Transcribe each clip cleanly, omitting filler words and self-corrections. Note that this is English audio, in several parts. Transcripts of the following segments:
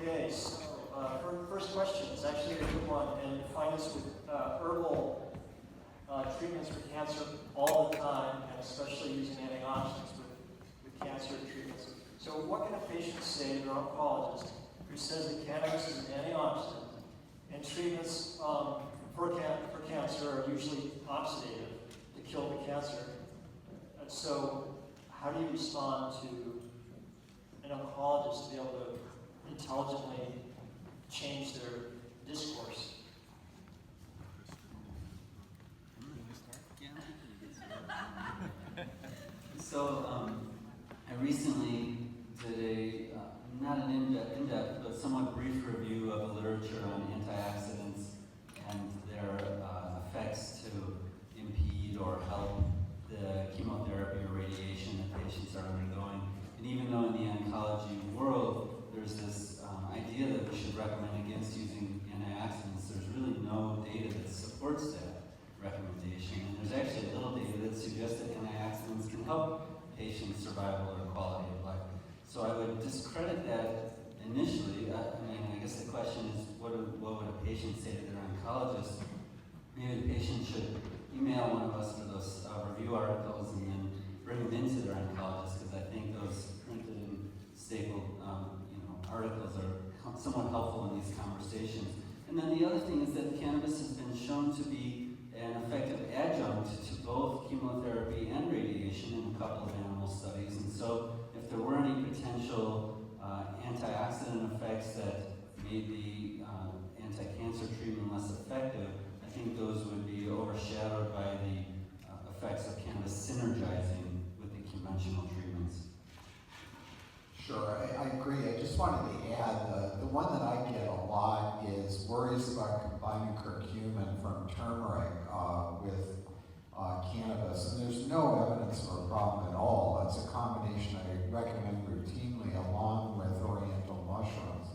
Okay, so first question is actually a good one, and you find this with herbal treatments for cancer all the time, and especially using antioxidants with cancer treatments. So what can a patient say to their oncologist who says that cannabis is an antioxidant, and treatments for cancer are usually oxidative to kill the cancer? So how do you respond to an oncologist to be able to intelligently change their discourse? So I recently did not an in-depth, but somewhat brief review of the literature on antioxidants and their effects to impede or help the chemotherapy or radiation that patients are undergoing. And even though in the oncology world there's this idea that we should recommend against using antioxidants, there's really no data that supports that recommendation. And there's actually a little data that suggests that antioxidants can help patient survival or quality of life. So I would discredit that initially. I guess the question is, what would a patient say to their oncologist? Maybe the patient should email one of us for those review articles and then bring them into their oncologist, because I think those printed and stapled articles are somewhat helpful in these conversations. And then the other thing is that cannabis has been shown to be an effective adjunct to both chemotherapy and radiation in a couple of animal studies. And so if there were any potential antioxidant effects that made the anti-cancer treatment less effective, I think those would be overshadowed by the effects of cannabis synergizing with the conventional treatments. Sure, I agree. I just wanted to add, the one that I get a lot is worries about combining curcumin from turmeric with cannabis, and there's no evidence for a problem at all. It's a combination I recommend routinely along with oriental mushrooms.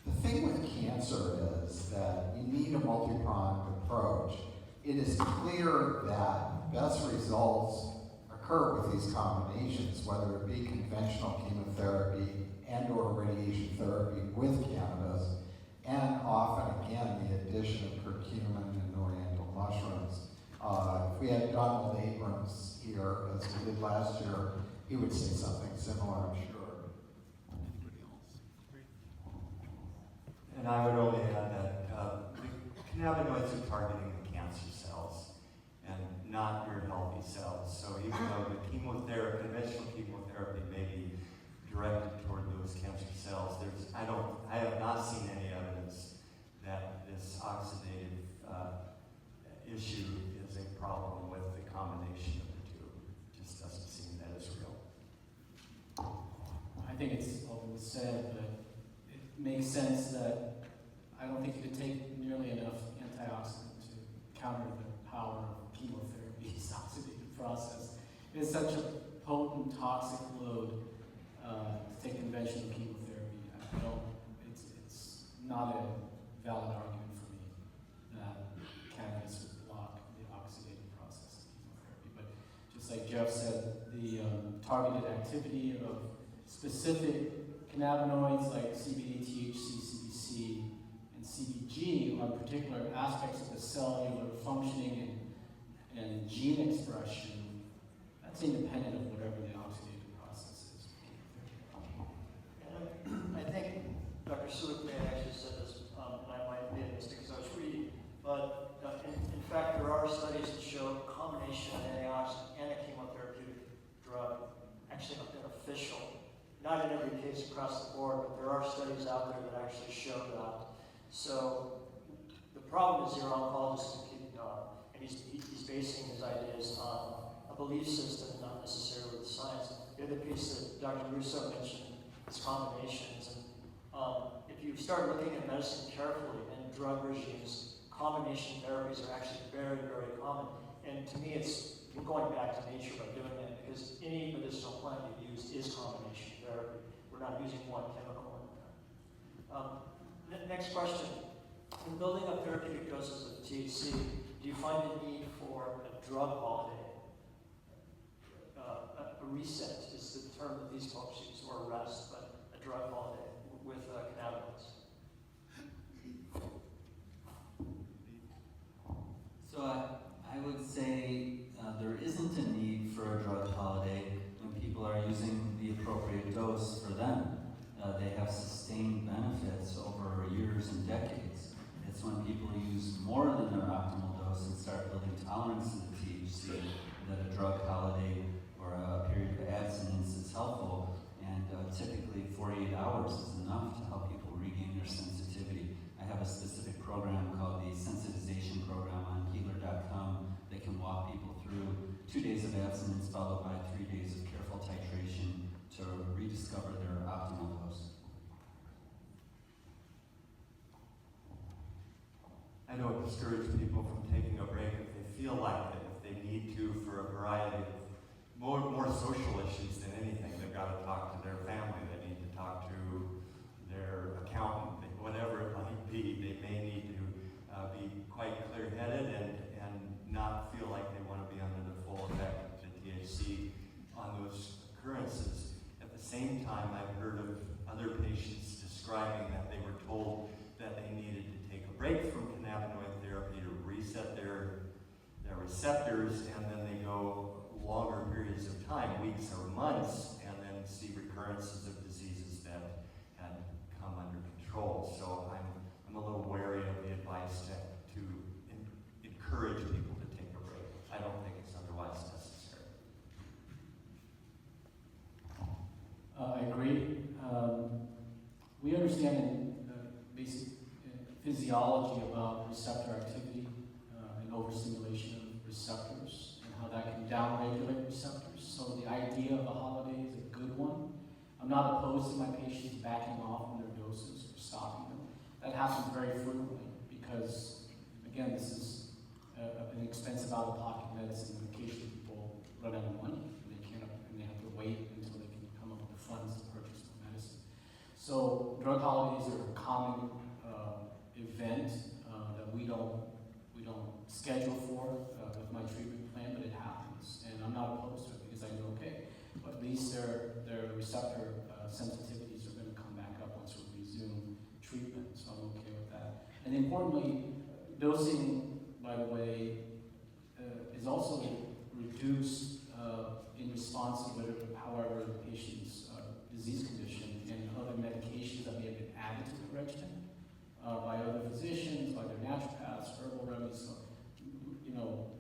The thing with cancer is that you need a multi-pronged approach. It is clear that best results occur with these combinations, whether it be conventional chemotherapy and or radiation therapy with cannabis, and often, again, the addition of curcumin and oriental mushrooms. If we had Donald Abrams here, as we did last year, he would say something similar, I'm sure. And I would only add that the cannabinoids are targeting the cancer cells and not your healthy cells. So even though the chemotherapy, conventional chemotherapy may be directed toward those cancer cells, I have not seen any evidence that this oxidative issue is a problem with the combination of the two. It just doesn't seem that is real. I think it's often said, but it makes sense that I don't think you could take nearly enough antioxidant to counter the power of chemotherapy's oxidative process. It's such a potent toxic load to take conventional chemotherapy. It's not a valid argument for me that cannabis would block the oxidative process of chemotherapy. But just like Jeff said, the targeted activity of specific cannabinoids like CBD, THC, CBC, and CBG on particular aspects of the cellular functioning and gene expression, that's independent of whatever the oxidative process is. And I think Dr. Sulak may have actually said this, and I might have made a mistake because I was reading, but in fact there are studies that show combination of antioxidant and a chemotherapeutic drug actually have been official. Not in every case across the board, but there are studies out there that actually show that. So the problem is your oncologist is keeping on, and he's basing his ideas on a belief system, not necessarily the science. The other piece that Dr. Russo mentioned is combinations. And if you start looking at medicine carefully and drug regimes, combination therapies are actually very, very common. And to me, we're going back to nature by doing that, because any medicinal plant you use is combination therapy. We're not using one chemical in there. Next question. In building up therapeutic doses of THC, do you find the need for a drug holiday? A reset is the term that these folks use, or a rest, but a drug holiday with cannabis. drug holiday when people are using the appropriate dose for them. They have sustained benefits over years and decades. It's when people use more than their optimal dose and start building tolerance to the THC that a drug holiday or a period of abstinence is helpful. And typically 48 hours is enough to help people regain their sensitivity. I have a specific program called the Sensitization Program on healer.com that can walk people through 2 days of abstinence followed by 3 days of careful titration to rediscover their optimal dose. I know it discourages people from taking a break if they feel like it, if they need to for a variety of more social issues than anything. They've got to talk to their family, they need to talk to their accountant, whatever it might be. They may need to be quite clear-headed and not feel like they want to be under the full effect of the THC on those occurrences. At the same time, I've heard of other patients describing that they were told that they needed to take a break from cannabinoid therapy to reset their receptors, and then they go longer periods of time, weeks or months, and then see recurrences of diseases that had come under control. So I'm a little wary of the advice to encourage people to take a break. I don't think it's otherwise necessary. I agree. We understand in basic physiology about receptor activity and overstimulation of receptors and how that can downregulate receptors. So the idea of a holiday is a good one. I'm not opposed to my patients backing off on their doses or stopping them. That happens very frequently because, again, this is an expensive out-of-pocket medicine. Occasionally people run out of money and they have to wait until they can come up with the funds to purchase the medicine. So drug holidays are a common event that we don't schedule for with my treatment plan, but it happens, and I'm not opposed to it because I know, okay, but at least their receptor sensitivities are going to come back up once we resume treatment, so I'm okay with that. And importantly, dosing, by the way, is also reduced in response to whatever, however, the patient's disease condition and other medications that may have been added to the regimen by other physicians, by their naturopaths, herbal remedies, so,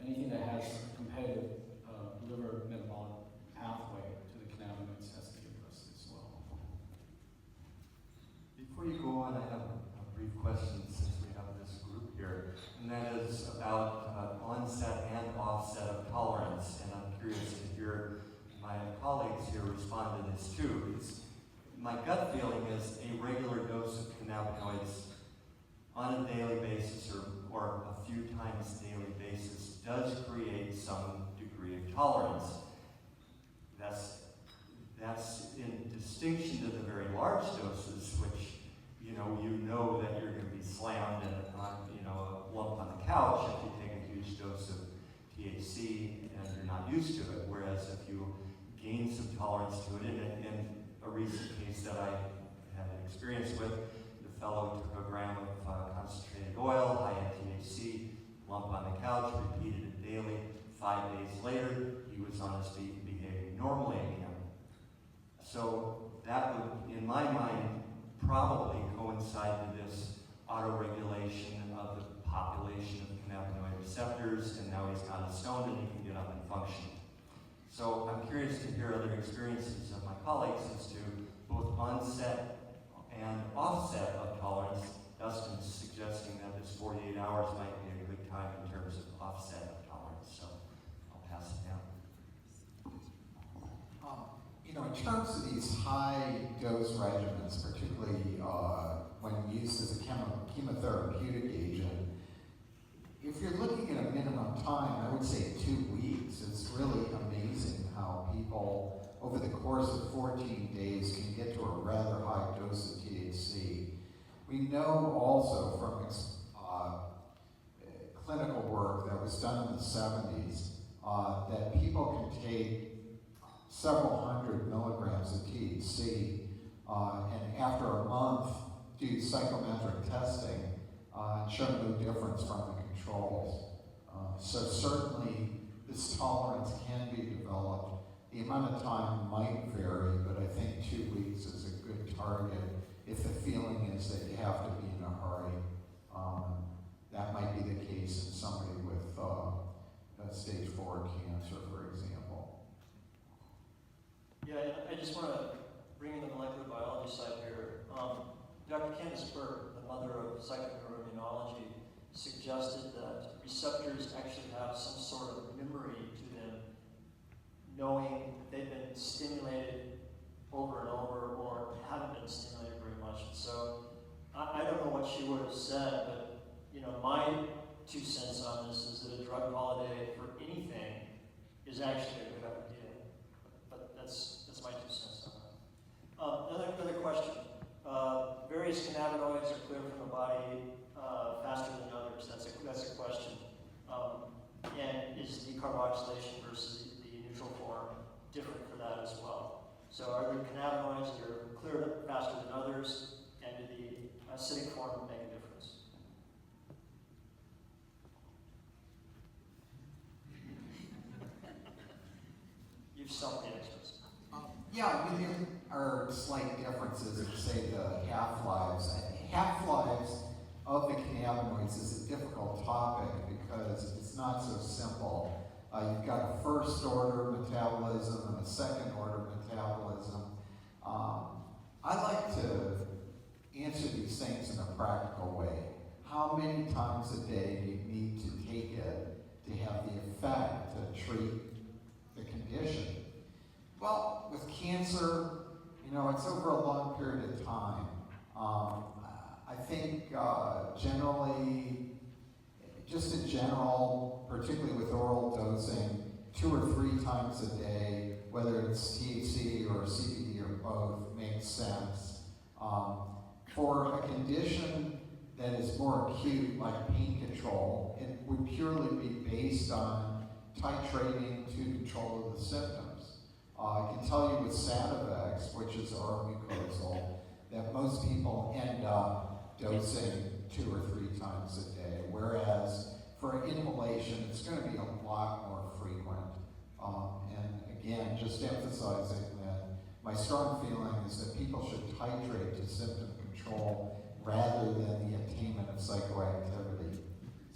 anything that has a competitive liver metabolic pathway to the cannabinoids has to be addressed as well. Before you go on, I have a brief question since we have this group here, and that is about onset and offset of tolerance, and I'm curious to hear my colleagues here respond to this too. My gut feeling is a regular dose of cannabinoids on a daily basis or a few times daily basis does create some degree of tolerance. That's in distinction to the very large doses, which you know that you're going to be slammed on a lump on the couch if you take a huge dose of THC and you're not used to it. Whereas if you gain some tolerance to it, in a recent case that I had experience with, the fellow took a gram of concentrated oil, high in THC, lump on the couch, repeated it daily. 5 days later, he was on his feet and behaving normally again. So that would, in my mind, probably coincide with this autoregulation of the population of cannabinoid receptors, and now he's kind of stoned and he can get up and function. So I'm curious to hear other experiences of my colleagues as to both onset and offset of tolerance. Dustin's suggesting that this 48 hours might be a good time in terms of offset of tolerance, so I'll pass it down. In terms of these high dose regimens, particularly when used as a chemotherapeutic agent, if you're looking at a minimum time, I would say 2 weeks. It's really amazing how people, over the course of 14 days, can get to a rather high dose of THC. We know also from clinical work that was done in the 70s that people can take several hundred milligrams of THC and after a month do psychometric testing and show no difference from the controls. So certainly this tolerance can be developed. amount of time might vary, but I think 2 weeks is a good target. If the feeling is that you have to be in a hurry, that might be the case in somebody with stage 4 cancer, for example. Yeah, I just want to bring in the molecular biology side here. Dr. Candace Burke, the mother of psychoneuroimmunology, suggested that receptors actually have some sort of memory to them, knowing they've been stimulated over and over or haven't been stimulated very much. And so I don't know what she would have said, but my 2 cents on this is that a drug holiday for anything is actually a good idea. But that's my 2 cents on that. Another question. Various cannabinoids are cleared from the body faster than others. That's a question. And is decarboxylation versus the neutral form different for that as well? So are there cannabinoids that are cleared up faster than others, and do the acidic form make a difference? You've stumped the experts. Yeah, I mean, there are slight differences in, say, the half-lives. Half-lives of the cannabinoids is a difficult topic because it's not so simple. You've got a first-order metabolism and a second-order metabolism. I like to answer these things in a practical way. How many times a day do you need to take it to have the effect to treat the condition? Well, with cancer, it's over a long period of time. I think generally, just in general, particularly with oral dosing, 2 or 3 times a day, whether it's THC or CBD or both, makes sense. For a condition that is more acute, like pain control, it would purely be based on titrating to control of the symptoms. I can tell you with Sativex, which is oral mucosal, that most people end up dosing 2 or 3 times a day, whereas for inhalation, it's going to be a lot more frequent. And again, just emphasizing that my strong feeling is that people should titrate to symptom control rather than the attainment of psychoactivity.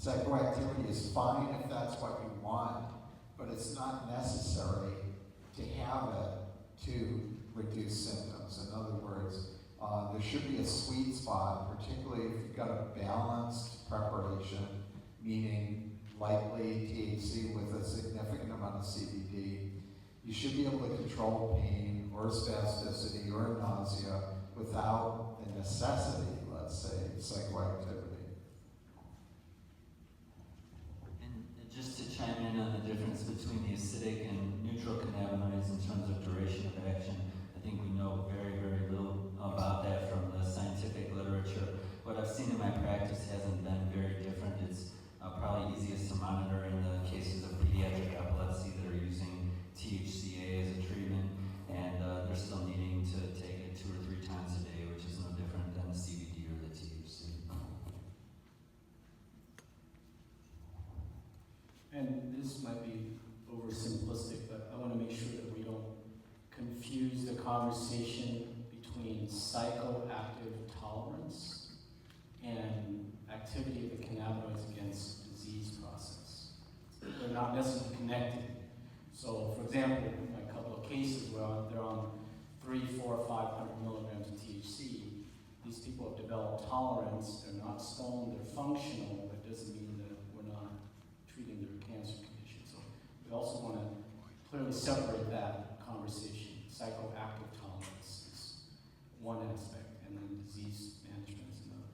Psychoactivity is fine if that's what you want, but it's not necessary to have it to reduce symptoms. In other words, there should be a sweet spot, particularly if you've got a balanced preparation, meaning likely THC with a significant amount of CBD. You should be able to control pain or spasticity or nausea without the necessity, let's say, psychoactivity. And just to chime in on the difference between the acidic and neutral cannabinoids in terms of duration of action, I think we know very, very little about that from the scientific literature. What I've seen in my practice hasn't been very different. It's probably easiest to monitor in the cases of pediatric epilepsy that are using THCA as a treatment, and they're still needing to take it 2 or 3 times a day, which is no different than the CBD or the THC. And this might be oversimplistic, but I want to make sure that we don't confuse the conversation between psychoactive tolerance and activity of the cannabinoids against disease process. They're not necessarily connected. So, for example, in a couple of cases where they're on 300, 400, 500 milligrams of THC, these people have developed tolerance. They're not stoned, they're functional, but it doesn't mean that we're not treating their cancer condition. So we also want to clearly separate that conversation. Psychoactive tolerance is one aspect, and then disease management is another.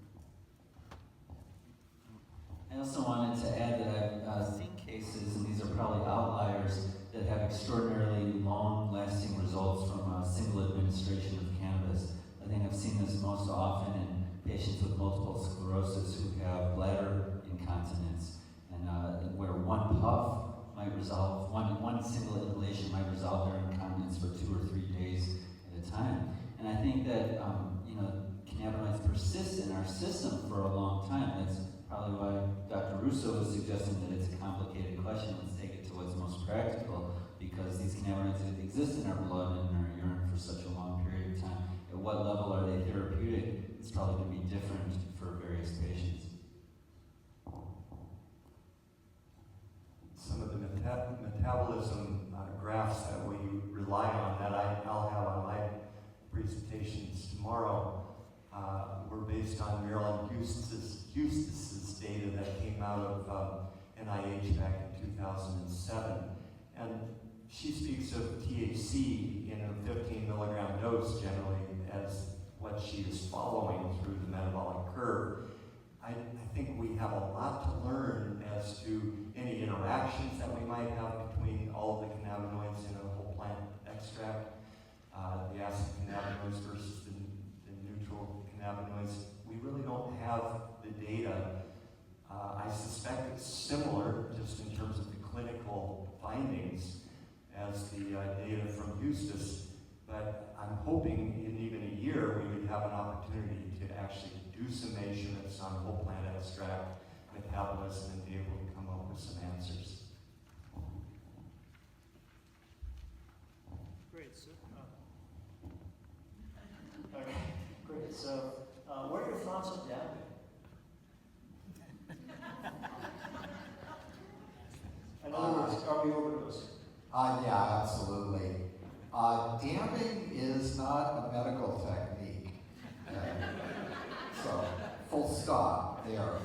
I also wanted to add that I've seen cases, and these are probably outliers, that have extraordinarily long-lasting results from a single administration of cannabis. I think I've seen this most often in patients with multiple sclerosis who have bladder incontinence, and where one puff might resolve, one single inhalation might resolve their incontinence for 2 or 3 days at a time. And I think that cannabinoids persist in our system for a long time. That's probably why Dr. Russo is suggesting that it's a complicated question. Let's take it to what's most practical, because these cannabinoids exist in our blood and in our urine for such a long period of time. At what level are they therapeutic? It's probably going to be different for various patients. Some of the metabolism graphs that we rely on, that I'll have on my presentations tomorrow, were based on Marilyn Eustis's data that came out of NIH back in 2007. And she speaks of THC in a 15 milligram dose generally as what she is following through the metabolic curve. I think we have a lot to learn as to any interactions that we might have between all of the cannabinoids in a whole plant extract, the acid cannabinoids versus the neutral cannabinoids. We really don't have the data. I suspect it's similar, just in terms of the clinical findings, as the data from Eustis, but I'm hoping in even a year we would have an opportunity to actually do some measurements on whole plant extract metabolism and be able to come up with some answers. Great. So, okay, great. So, what are your thoughts on dabbing? In other words, are we overdosing? Yeah, absolutely. Dabbing is not a medical technique. So, full stop there.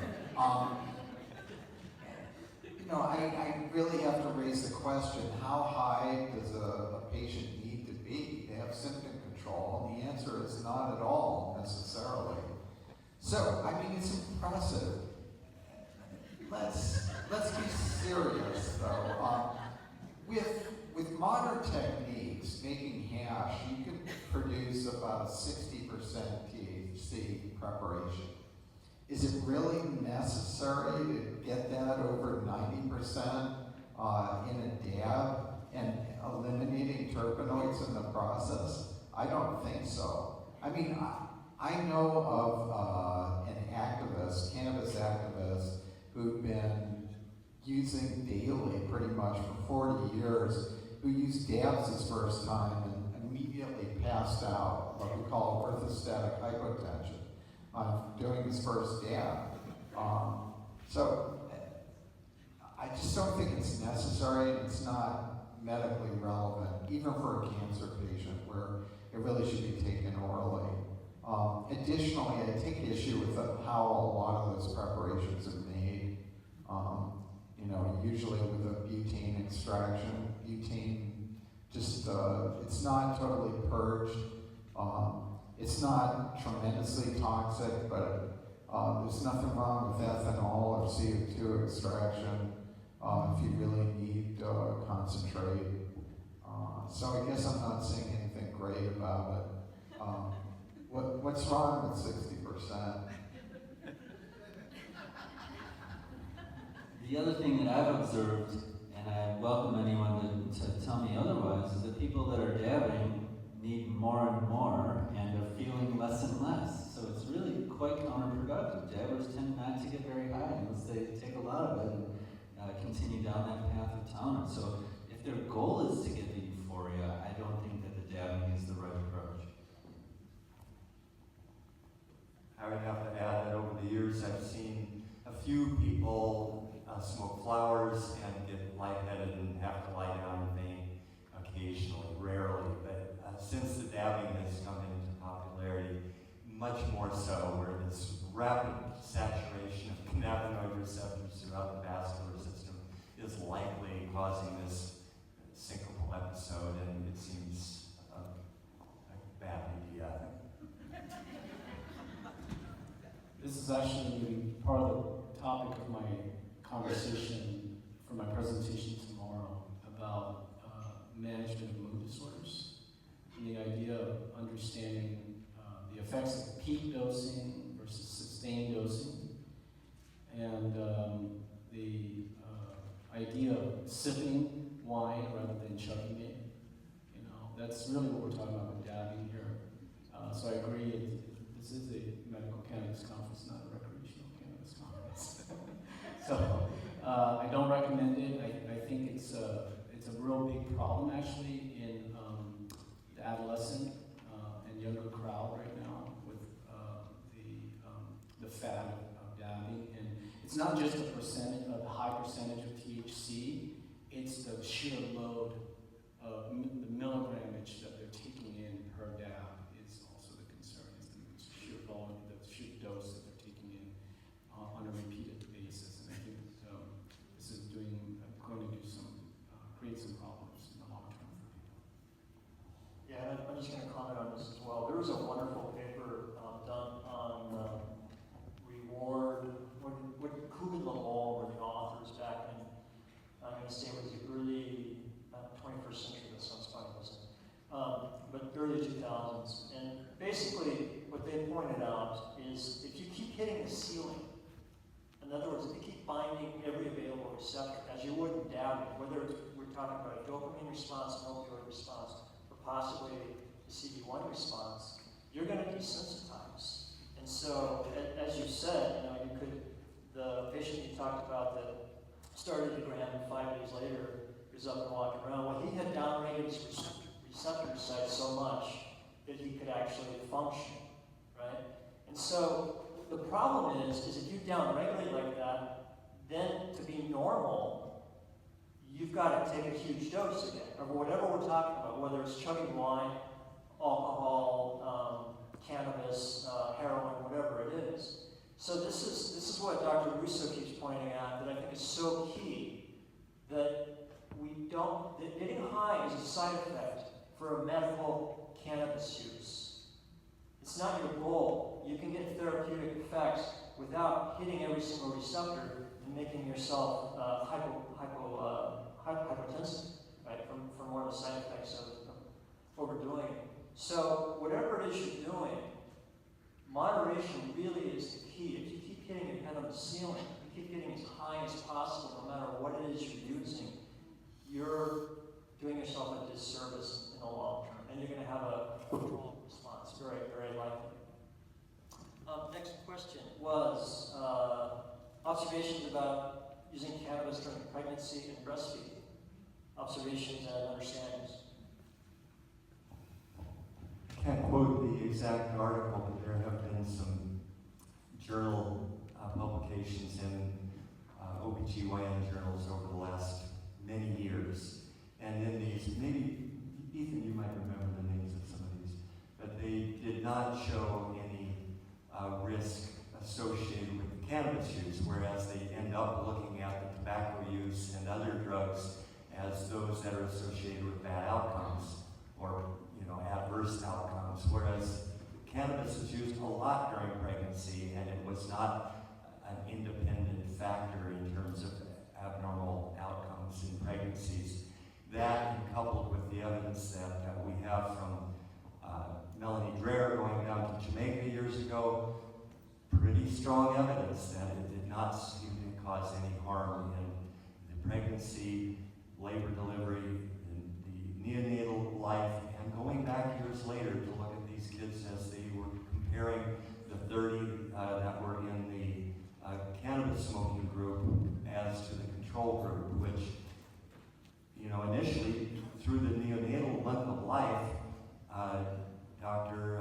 I really have to raise the question, how high does a patient need to be to have symptom control? And the answer is not at all, necessarily. So, it's impressive. Let's be serious, though. With modern techniques, making hash, you can produce about a 60% THC preparation. Is it really necessary to get that over 90% in a dab and eliminating terpenoids in the process? I don't think so. I know of an activist, cannabis activist, who'd been using daily pretty much for 40 years, who used dabs his first time and immediately passed out, what we call orthostatic hypotension, on doing his first dab. So I just don't think it's necessary, and it's not medically relevant, even for a cancer patient, where it really should be taken orally. Additionally, I take issue with how a lot of those preparations are made. Usually with a butane extraction. Butane just, it's not totally purged. It's not tremendously toxic, but there's nothing wrong with ethanol or CO2 extraction if you really need concentrate. So I guess I'm not saying anything great about it. What's wrong with 60%? The other thing that I've observed, and I welcome anyone to tell me otherwise, is that people that are dabbing need more and more and are feeling less and less. So it's really quite counterproductive. Dabbers tend not to get very high unless they take a lot of it and continue down that path of tolerance. So if their goal is to get the euphoria, I don't think that the dabbing is the right approach. I would have to add that over the years I've seen a few people smoke flowers and get lightheaded and have to lie down and faint occasionally, rarely. But since the dabbing has come into popularity, much more so, where this rapid saturation of cannabinoid receptors throughout the vascular system is likely causing this syncopal episode, and it seems a bad idea. This is actually part of the topic of my conversation for my presentation tomorrow about management of mood disorders and the idea of understanding the effects of peak dosing versus sustained dosing, and the idea of sipping wine rather than chugging it. That's really what we're talking about with dabbing here. So I agree, this is a medical cannabis conference, not a recreational cannabis conference. So I don't recommend it. I think it's a real big problem actually in it's not just a percentage, a high percentage of THC, it's the sheer load of the milligrammage that they're taking in per dab is also the concern, is the sheer volume, the sheer dose that they're taking in on a repeated basis. And I think this is going to do some, create some problems in the long term for people. Yeah, I'm just going to comment on this as well. There was a wonderful paper done on reward, what Kubin Lamol were the authors back in, I'm going to say it was the early 21st century, that sounds funny, doesn't it? But early 2000s. And basically, what they pointed out is if you keep hitting the ceiling, in other words, if you keep binding every available receptor, as you would in dabbing, whether we're talking about a dopamine response, an opioid response, or possibly the CB1 response, you're going to desensitize. And so, as you said, you could, the patient you talked about that started the gram and 5 days later is up and walking around. Well, he had downregulated his receptor sites so much that he could actually function, right? And so the problem is if you downregulate like that, then to be normal, you've got to take a huge dose again, or whatever we're talking about, whether it's chugging wine, alcohol, cannabis, heroin, whatever it is. So this is what Dr. Russo keeps pointing out that I think is so key, that that getting high is a side effect for a medical cannabis use. It's not your goal. You can get therapeutic effects without hitting every single receptor and making yourself hypotensive, right, from one of the side effects of overdoing it. So whatever it is you're doing, moderation really is the key. If you keep hitting your head on the ceiling, you keep getting as high as possible, no matter what it is you're using, you're doing yourself a disservice in the long term, and you're going to have a controlled response, very, very likely. Next question was observations about using cannabis during pregnancy and breastfeeding. Observations and understandings. I can't quote the exact article, but there have been some journal publications in OBGYN journals over the last many years. And in these, maybe, Ethan, you might remember the names of some of these, but they did not show any risk associated with the cannabis use, whereas they end up looking at the tobacco use and other drugs as those that are associated with bad outcomes or adverse outcomes, whereas cannabis is used a lot during pregnancy, and it was not an independent factor in terms of abnormal outcomes in pregnancies. That, and coupled with the evidence that we have from Melanie Dreher going down to Jamaica years ago, pretty strong evidence that it did not seem to cause any harm in the pregnancy, labor delivery, the neonatal life, and going back years later to look at these kids as they were comparing the 30 that were in the cannabis smoking group as to the control group, which, initially through the neonatal month of life, Dr.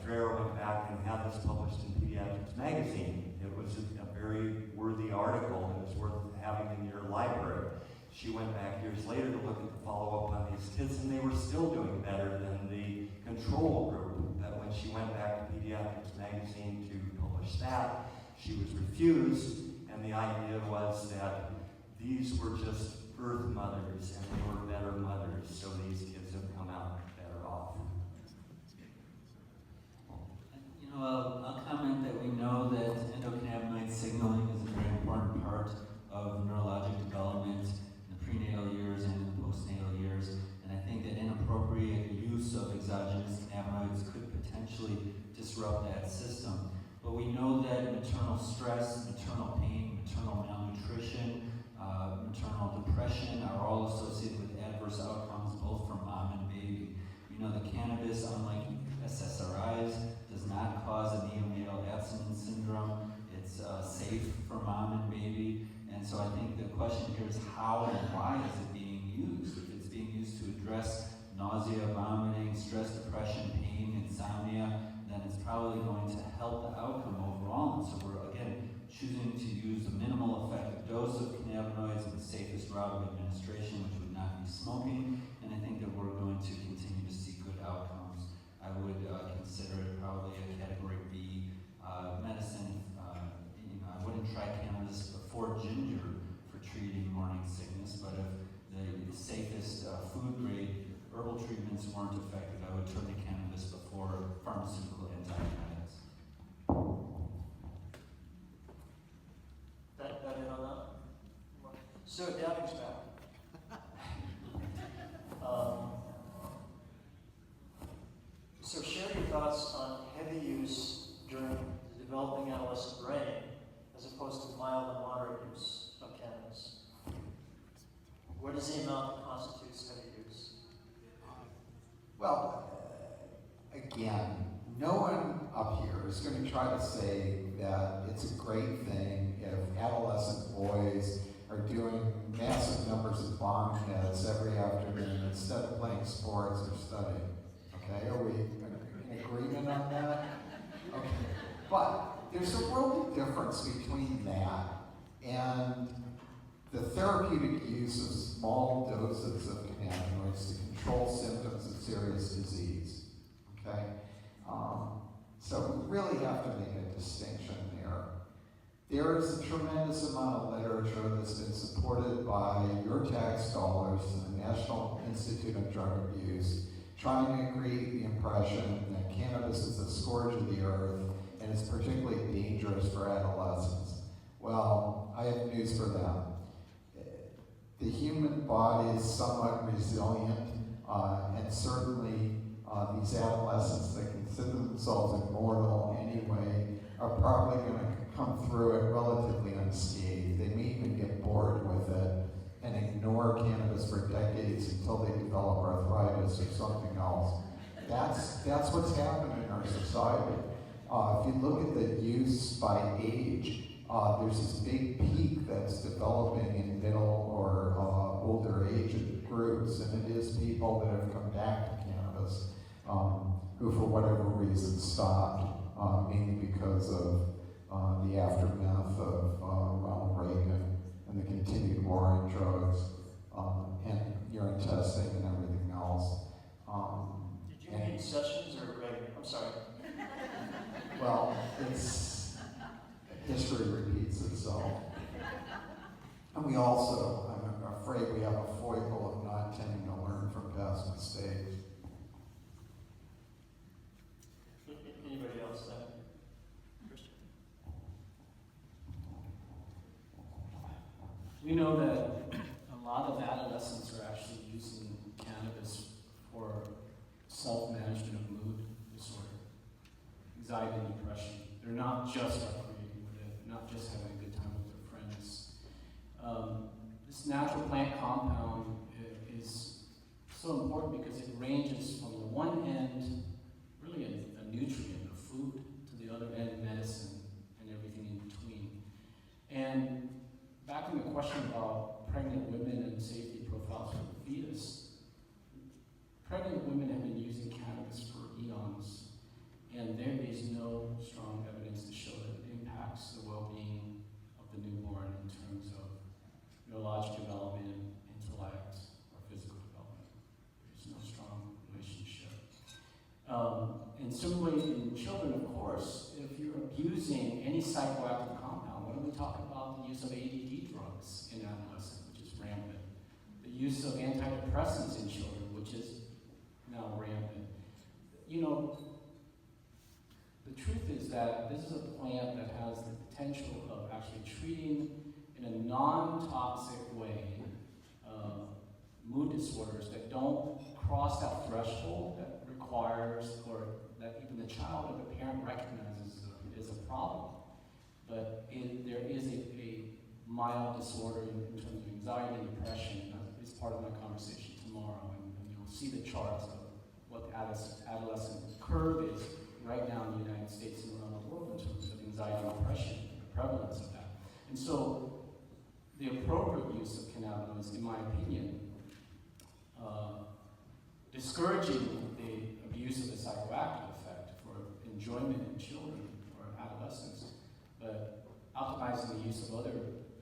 Dreher went back and had this published in Pediatrics Magazine. It was a very worthy article, and it was worth having in your library. She went back years later to look at the follow-up on these kids, and they were still doing better than the control group. But when she went back to Pediatrics Magazine to publish that, she was refused, and the idea was that these were just birth mothers, and they were better mothers, so these kids have come out better off. I'll comment that we know that endocannabinoid signaling is a very important part of neurologic development in the prenatal years and in the postnatal years, and I think that inappropriate use of exogenous cannabinoids could potentially disrupt that system. But we know that maternal stress, maternal pain, maternal malnutrition, maternal depression are all associated with adverse outcomes both for mom and baby. We know that cannabis, unlike SSRIs, does not cause a neonatal abstinence syndrome. It's safe for mom and baby. And so I think the question here is how and why is it being used? If it's being used to address nausea, vomiting, stress, depression, pain, insomnia, then it's probably going to help the outcome overall. And so we're, again, choosing to use a minimal effective dose of cannabinoids and the safest route of administration, which would not be smoking, and I think that we're going to continue to see good outcomes. I would consider it probably a category B medicine. I wouldn't try cannabis before ginger for treating morning sickness, but if the safest food grade herbal treatments weren't effective, I would turn to cannabis before pharmaceutical antiemetics. That in on that? So Downing's back. So share your thoughts on heavy use during the developing adolescent brain as opposed to mild and moderate use of cannabis. What is the amount that constitutes heavy use? Well, again, no one up here is going to try to say that it's a great thing if adolescent boys are doing massive numbers of bong hits every afternoon instead of playing sports or studying. Okay, are we in agreement on that? Okay, but there's a world of difference between that and the therapeutic use of small doses of cannabinoids to control symptoms of serious disease. Okay, so we really have to make a distinction there. There is a tremendous amount of literature that's been supported by your tax dollars and the National Institute of Drug Abuse, trying to create the impression that cannabis is a scourge of the earth and is particularly dangerous for adolescents. Well, I have news for them. The human body is somewhat resilient, and certainly these adolescents that consider themselves immortal anyway are probably going to come through it relatively unscathed. They may even get bored with it and ignore cannabis for decades until they develop arthritis or something else. That's what's happened in our society. If you look at the use by age, there's this big peak that's developing in middle or older age groups, and it is people that have come back to cannabis who, for whatever reason, stopped, mainly because of the aftermath of Ronald Reagan and the continued war on drugs and urine testing and everything else. Did you mean Sessions or Reagan? I'm sorry. Well, history repeats itself. And we also, I'm afraid we have a foible of not tending to learn from past mistakes. Anybody else then? Christian? We know that a lot of adolescents are actually using cannabis for self-management of mood disorder, anxiety and depression. They're not just recreating with it, not just having a good time with their friends. This natural plant compound is so important because it ranges from the one end, really a nutrient, a food, to the other end, medicine, and everything in between. And back in the question about pregnant women and safety profiles for the fetus, pregnant women have been using cannabis for eons, and there is no strong evidence to show that it impacts the well-being of the newborn in terms of neurologic development, intellect, or physical development. There's no strong relationship. And similarly in children, of course, if you're abusing any psychoactive compound, what are we talking about? The use of ADD drugs in adolescents, which is rampant. The use of antidepressants in children, which is now rampant. You know, the truth is that this is a plant that has the potential of actually treating in a non-toxic way mood disorders that don't cross that threshold that requires, or that even the child or the parent recognizes is a problem. But there is a mild disorder in terms of anxiety and depression. It's part of my conversation tomorrow, and you'll see the charts of what the adolescent curve is right now in the United States and around the world in terms of anxiety and depression, the prevalence of that. And so the appropriate use of cannabinoids, in my opinion, discouraging the abuse of the psychoactive effect for enjoyment in children or adolescents, but optimizing the use of other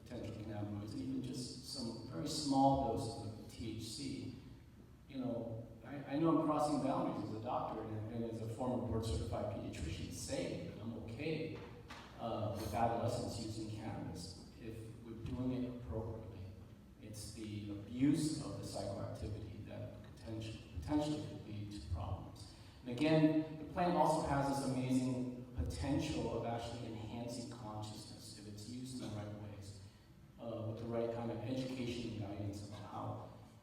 potential cannabinoids, and even just some very small doses of THC. You know, I know I'm crossing boundaries as a doctor and as a former board-certified pediatrician, saying that I'm okay with adolescents using cannabis if we're doing it appropriately. It's the abuse of the psychoactivity that potentially could lead to problems. And again, the plant also has this amazing potential of actually enhancing consciousness if it's used in the right ways, with the right kind of education and guidance about how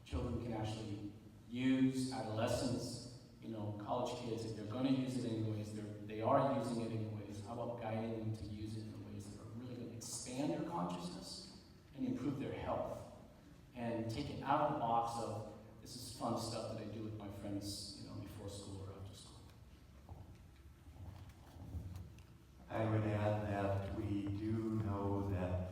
children can actually use, adolescents, you know, college kids, if they're going to use it anyways, they are using it anyways. How about guiding them to use it in ways that are really going to expand their consciousness and improve their health, and take it out of the box of, this is fun stuff that I do with my friends, you know, before school or after school. I would add that we do know that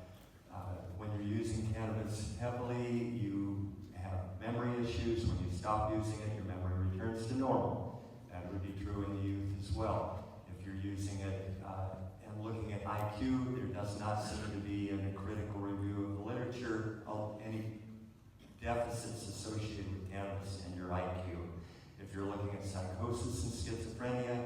when you're using cannabis heavily, you have memory issues. When you stop using it, your memory returns to normal. That would be true in the youth as well. If you're using it and looking at IQ, there does not seem to be in a critical review of the literature of any deficits associated with cannabis and your IQ. If you're looking at psychosis and schizophrenia,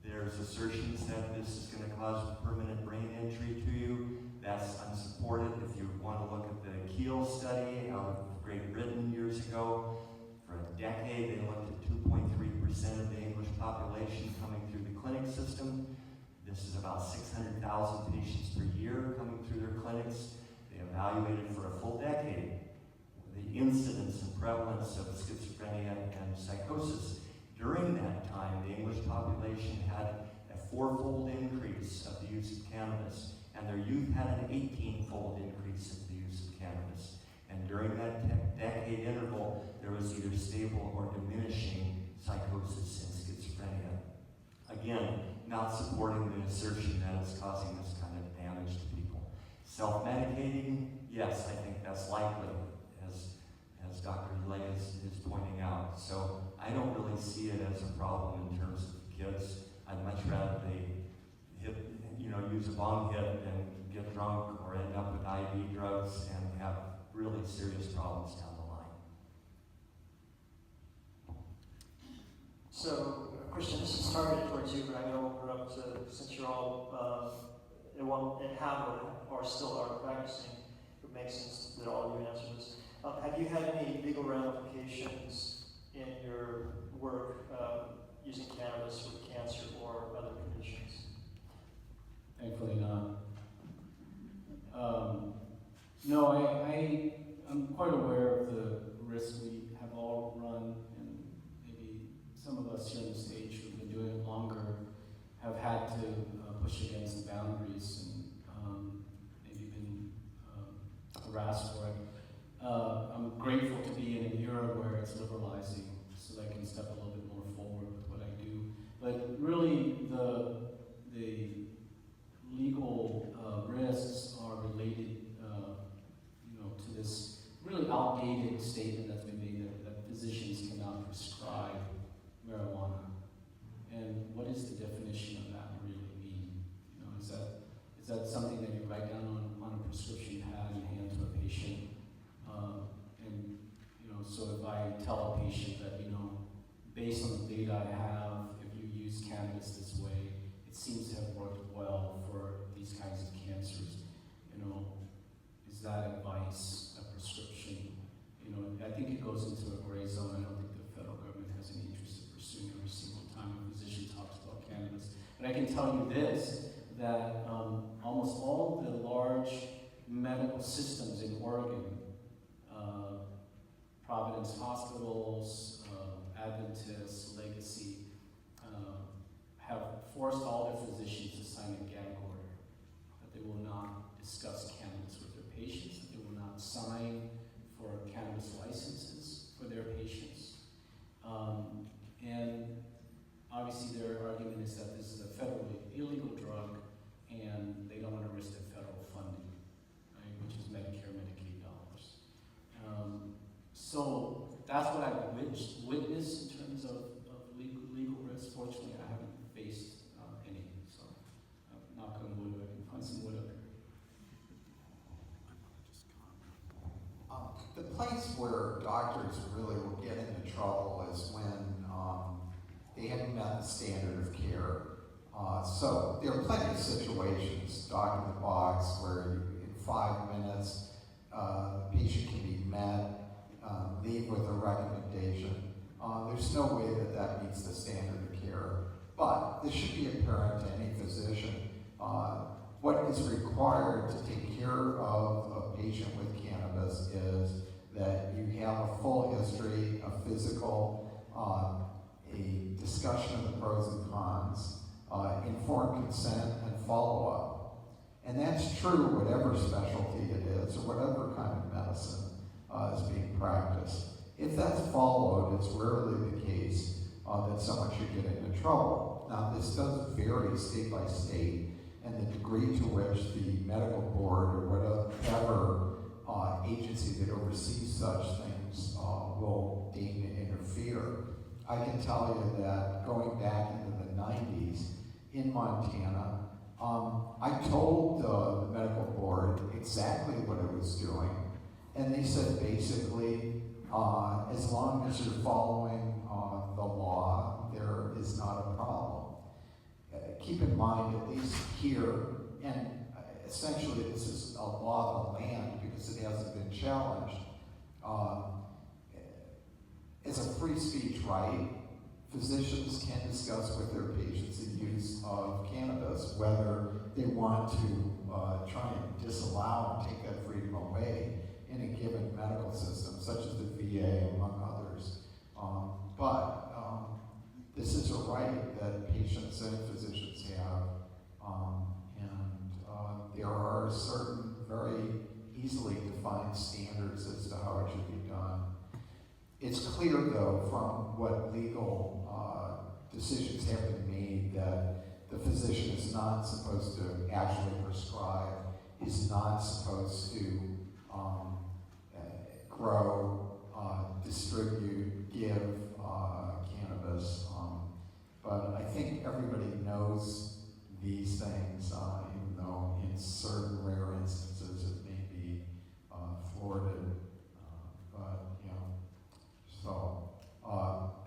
there's assertions that this is going to cause permanent brain injury to you. That's unsupported. If you want to look at the Kiel study out of Great Britain years ago, for a decade they looked at 2.3% of the English population coming through the clinic system. This is about 600,000 patients per year coming through their clinics. They evaluated for a full decade the incidence and prevalence of schizophrenia and psychosis. During that time, the English population had a 4-fold increase of the use of cannabis, and their youth had an 18-fold increase of the use of cannabis. And during that decade interval, there was either stable or diminishing psychosis and schizophrenia. Again, not supporting the assertion that it's causing this kind of damage to people. Self-medicating, yes, I think that's likely, as Dr. Lay is pointing out. So I don't really see it as a problem in terms of kids. I'd much rather they use a bong hit and get drunk or end up with IV drugs and have really serious problems down the line. So, Christian, this is targeted towards you, but I'm going to open it up to, since you're all or still are practicing, it makes sense that all of you answer this. Have you had any legal ramifications in your work using cannabis with cancer or other conditions? Thankfully not. No, I'm quite aware of the risks we have all run, and maybe some of us here on the stage who've been doing it longer have had to push against the boundaries and maybe been harassed for it. I'm grateful to be in an era where it's liberalizing, so that I can step a little bit more forward with what I do. But really, the legal risks are related, to this really outdated statement that's been made that physicians cannot prescribe marijuana. And what is the definition of that really mean? Is that something that you write down on a prescription pad and hand to a patient? So if I tell a patient that, based on the data I have, if you use cannabis this way, it seems to have worked well for these kinds of cancers, is that advice a prescription? I think it goes into a gray zone. I don't think the federal government has any interest in pursuing every single time a physician talks about cannabis. But I can tell you this, that almost all the large medical systems in Oregon, Providence Hospitals, Adventist, Legacy, have forced all their physicians to sign a gag order that they will not discuss cannabis with their patients, that they will not sign for cannabis licenses for their patients. And obviously their argument is that this is a federally illegal drug and they don't want to risk their federal funding, right, which is Medicare, Medicaid dollars. So that's what I've witnessed in terms of legal risks. Fortunately, I haven't faced any. So knock on wood, I can find some wood up here. place where doctors really will get into trouble is when they haven't met the standard of care. So there are plenty of situations, doc in the box, where in 5 minutes, the patient can be met, leave with a recommendation. There's no way that that meets the standard of care. But this should be apparent to any physician. What is required to take care of a patient with cannabis is that you have a full history, a physical, a discussion of the pros and cons, informed consent, and follow-up. And that's true whatever specialty it is, or whatever kind of medicine is being practiced. If that's followed, it's rarely the case that someone should get into trouble. Now, this does vary state by state, and the degree to which the medical board or whatever agency that oversees such things will deign to interfere. I can tell you that going back into the 90s in Montana, I told the medical board exactly what it was doing, and they said basically, as long as you're following the law, there is not a problem. Keep in mind, at least here, and essentially this is a law of the land because it hasn't been challenged, it's a free speech right. Physicians can discuss with their patients the use of cannabis, whether they want to try and disallow and take that freedom away in a given medical system, such as the VA, among others. This is a right that patients and physicians have, there are certain very easily defined standards as to how it should be done. It's clear, though, from what legal decisions have been made that the physician is not supposed to actually prescribe, is not supposed to grow, distribute, give cannabis. But I think everybody knows these things, even though in certain rare instances it may be thwarted.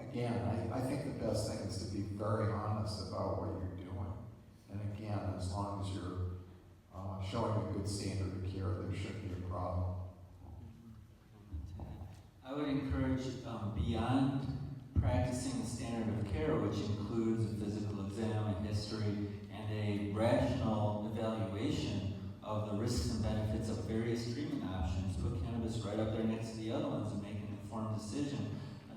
Again, I think the best thing is to be very honest about what you're doing. And again, as long as you're showing a good standard of care, there shouldn't be a problem. I would encourage, beyond practicing the standard of care, which includes a physical exam, a history, and a rational evaluation of the risks and benefits of various treatment options, put cannabis right up there next to the other ones and make an informed decision.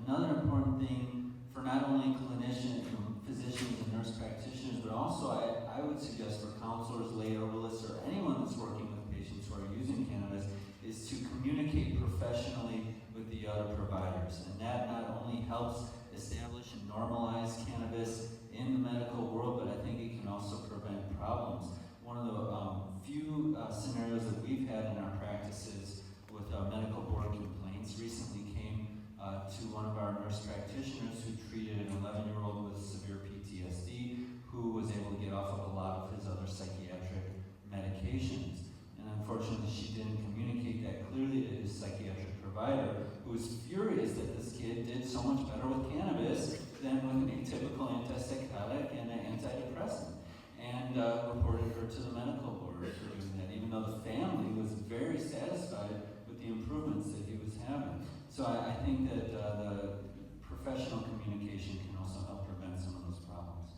Another important thing for not only clinicians, physicians and nurse practitioners, but also I would suggest for counselors, lay oralists, or anyone that's working with patients who are using cannabis, is to communicate professionally with the other providers. And that not only helps establish and normalize cannabis in the medical world, but I think it can also prevent problems. One of the few scenarios that we've had in our practices with medical board complaints recently came to one of our nurse practitioners who treated an 11-year-old with severe PTSD who was able to get off of a lot of his other psychiatric medications. And unfortunately, she didn't communicate that clearly to his psychiatric provider, who was furious that this kid did so much better with cannabis than with an atypical antipsychotic and an antidepressant, and reported her to the medical board for doing that, even though the family was very satisfied with the improvements that he was having. So I think that the professional communication can also help prevent some of those problems.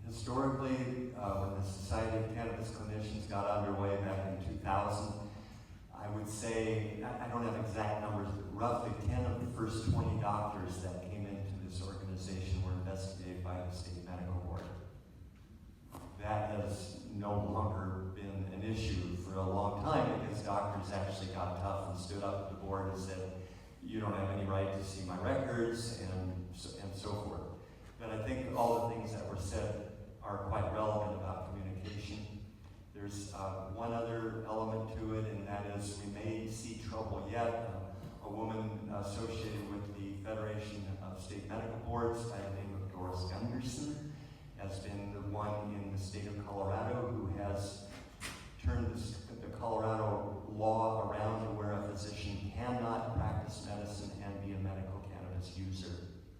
Historically, when the Society of Cannabis Clinicians got underway back in 2000, I would say, I don't have exact numbers, but roughly 10 of the first 20 doctors that came into this organization were investigated by the state medical board. That has no longer been an issue for a long time because doctors actually got tough and stood up to the board and said, you don't have any right to see my records, and so forth. But I think all the things that were said are quite relevant about communication. There's one other element to it, and that is we may see trouble yet. A woman associated with the Federation of State Medical Boards by the name of Doris Gunderson has been the one in the state of Colorado who has turned the Colorado law around where a physician cannot practice medicine and be a medical cannabis user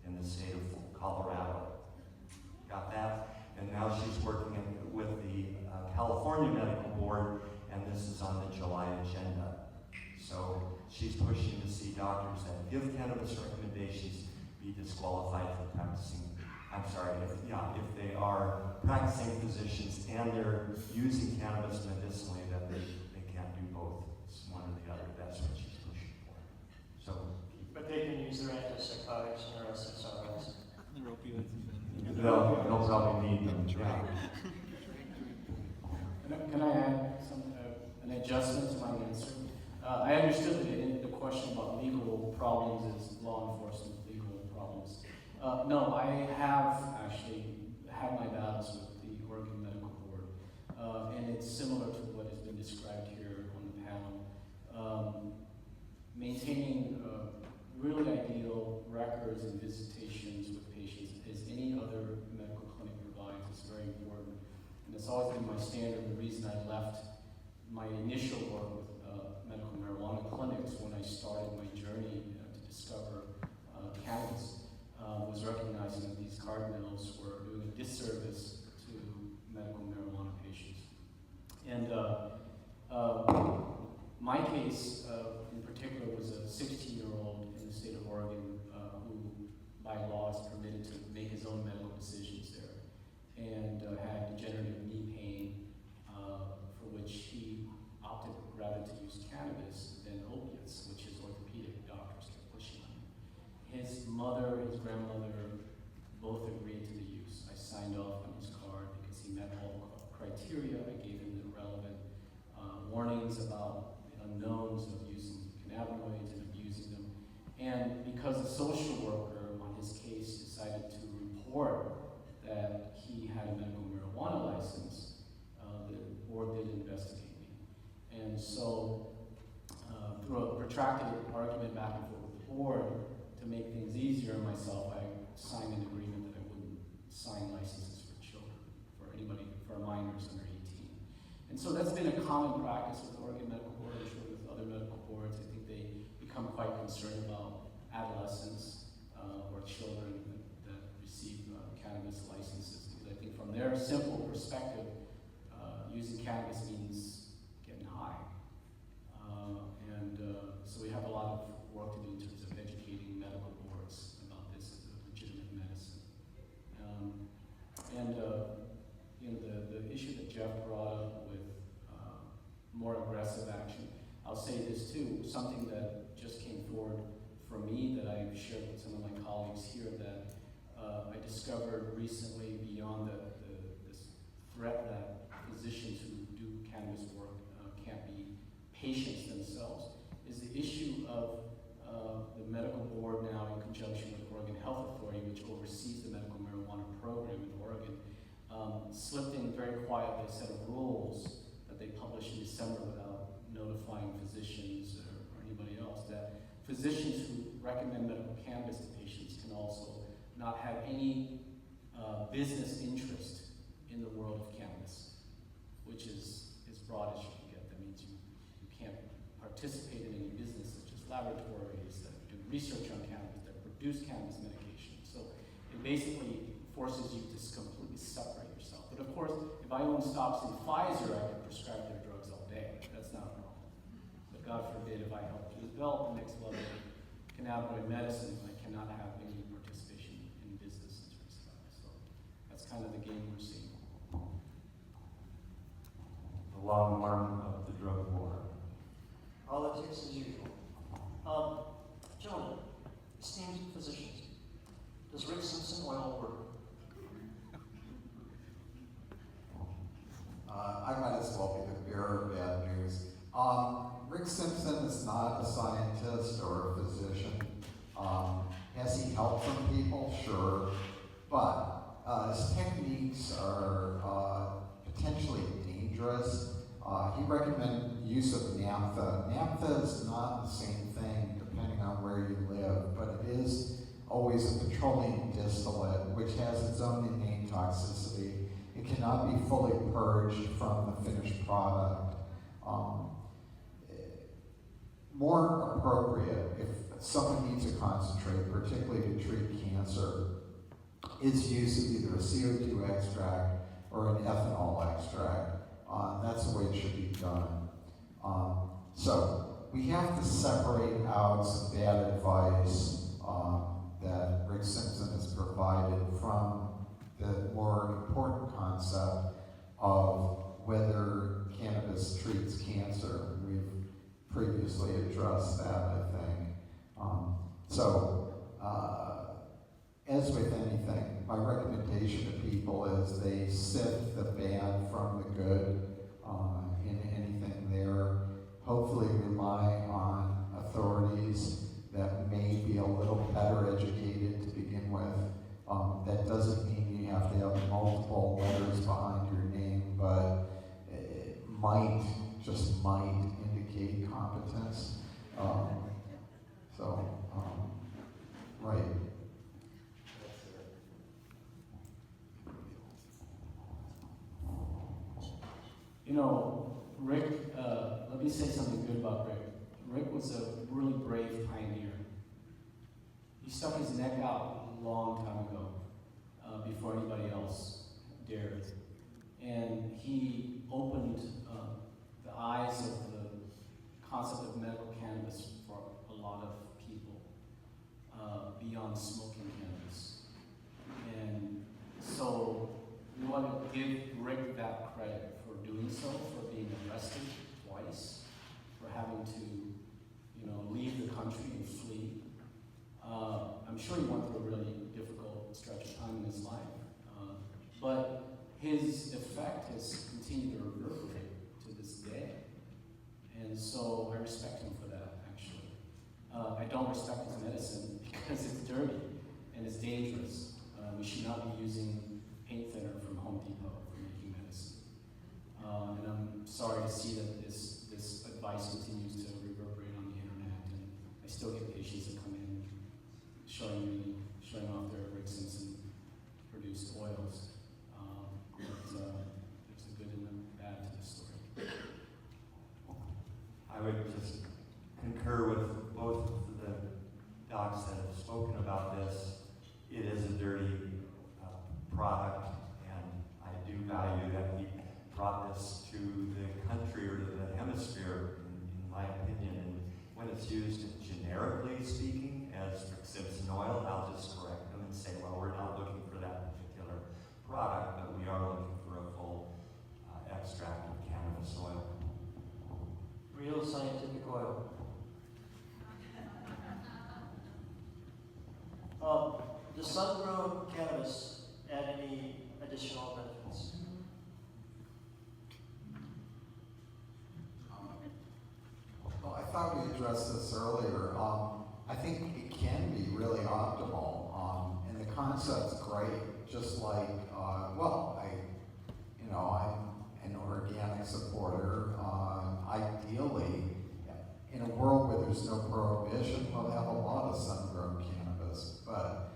in the state of Colorado. Got that? And now she's working with the California Medical Board, and this is on the July agenda. So she's pushing to see doctors that give cannabis recommendations be disqualified from practicing. I'm sorry, if they are practicing physicians and they're using cannabis medicinally, that they can't do both. It's one or the other. That's what she's pushing for. So, But they can use their antipsychotics and their SSRIs. they'll probably need them. Yeah. Can I add an adjustment to my answer? I understood that the question about legal problems is law enforcement legal problems. No, I have actually had my battles with the Oregon Medical Board, and it's similar to what has been described here on the panel. Maintaining really ideal records and visitations with patients, as any other medical clinic provides, is very important. And it's always been my standard. The reason I left my initial work with medical marijuana clinics when I started my journey to discover cannabis was recognizing that these card mills were doing a disservice to medical marijuana patients. And my case in particular was a 16-year-old in the state of Oregon who, by law, is permitted to make his own medical decisions there, and had degenerative knee pain, for which he opted rather to use cannabis than opiates, which his orthopedic doctors kept pushing on him. His mother, his grandmother, both agreed to the use. I signed off on his card because he met all the criteria. I gave him the relevant warnings about the unknowns of using cannabinoids and abusing them. And because the social worker on his case decided to report that he had a medical marijuana license, the board did investigate me. And so, through a protracted argument back and forth with the board, to make things easier on myself, I signed an agreement that I wouldn't sign licenses for children, for anybody, for minors under 18. And so that's been a common practice with the Oregon Medical Board, I'm sure with other medical boards. I think they become quite concerned about adolescents or children that receive cannabis licenses, because I think from their simple perspective, using cannabis means getting high. So we have a lot of work to do in terms of educating medical boards about this as a legitimate medicine. The issue that Jeff brought up with more aggressive action, I'll say this too, something that just came forward for me that I've shared with some of my colleagues here, that I discovered recently beyond this threat that physicians who do cannabis work can't be patients themselves, is the issue of the medical board now in conjunction with Oregon Health Authority, which oversees the medical marijuana program in Oregon, slipped in very quietly a set of rules that they published in December without notifying physicians or anybody else, that physicians who recommend medical cannabis to patients can also not have any business interest in the world of cannabis, which is as broad as you can get. That means you can't participate in any business such as laboratories that do research on cannabis, that produce cannabis medication. So it basically forces you to completely separate yourself. But of course, if I own stocks in Pfizer, I could prescribe their drugs all day. That's not a problem. But God forbid, if I help to develop the next level of cannabinoid medicine, I cannot have any participation in business in terms of that. So that's kind of the game we're seeing. The long arm of the drug war. Politics as usual. Gentlemen, esteemed physicians, does Rick Simpson oil work? I might as well be the bearer of bad news. Rick Simpson is not a scientist or a physician. Has he helped some people? Sure. But his techniques are potentially dangerous. He recommended use of naphtha. Naphtha is not the same thing depending on where you live, but it is always a petroleum distillate, which has its own innate toxicity. It cannot be fully purged from the finished product. more appropriate if someone needs a concentrate, particularly to treat cancer, is use of either a CO2 extract or an ethanol extract. That's the way it should be done. So we have to separate out some bad advice that Rick Simpson has provided from the more important concept of whether cannabis treats cancer. We've previously addressed that, I think. As with anything, my recommendation to people is they sift the bad from the good in anything there. Hopefully rely on authorities that may be a little better educated to begin with. That doesn't mean you have to have multiple letters behind your name, but it might, just might indicate competence. Right. You know, Rick, let me say something good about Rick. Rick was a really brave pioneer. He stuck his neck out a long time ago, before anybody else dared. And he opened the eyes of the concept of medical cannabis for a lot of people, beyond smoking cannabis. And so we want to give Rick that credit for doing so, for being arrested twice, for having to, leave the country and flee. I'm sure he went through a really difficult stretch of time in his life, but his effect has continued to reverberate to this day. And so I respect him for that, actually. I don't respect his medicine because it's dirty and it's dangerous. We should not be using paint thinner from Home Depot for making medicine. And I'm sorry to see that this advice continues to reverberate on the internet, and I still get patients that come in showing off their Rick Simpson produced oils. There's a good and a bad to this story. I would just concur with both of the docs that have spoken about this. It is a dirty product, and I do value that he brought this to the country or to the hemisphere, in my opinion. And when it's used generically speaking as Rick Simpson oil, I'll just correct them and say, well, we're not looking for that particular product, but we are looking for a full extract of cannabis oil. Real scientific oil. Does sun-grown cannabis add any additional benefits? Well, I thought we addressed this earlier. I think it can be really optimal, and the concept's great. Just like, I'm an organic supporter. Ideally, in a world where there's no prohibition, we'll have a lot of sun-grown cannabis. But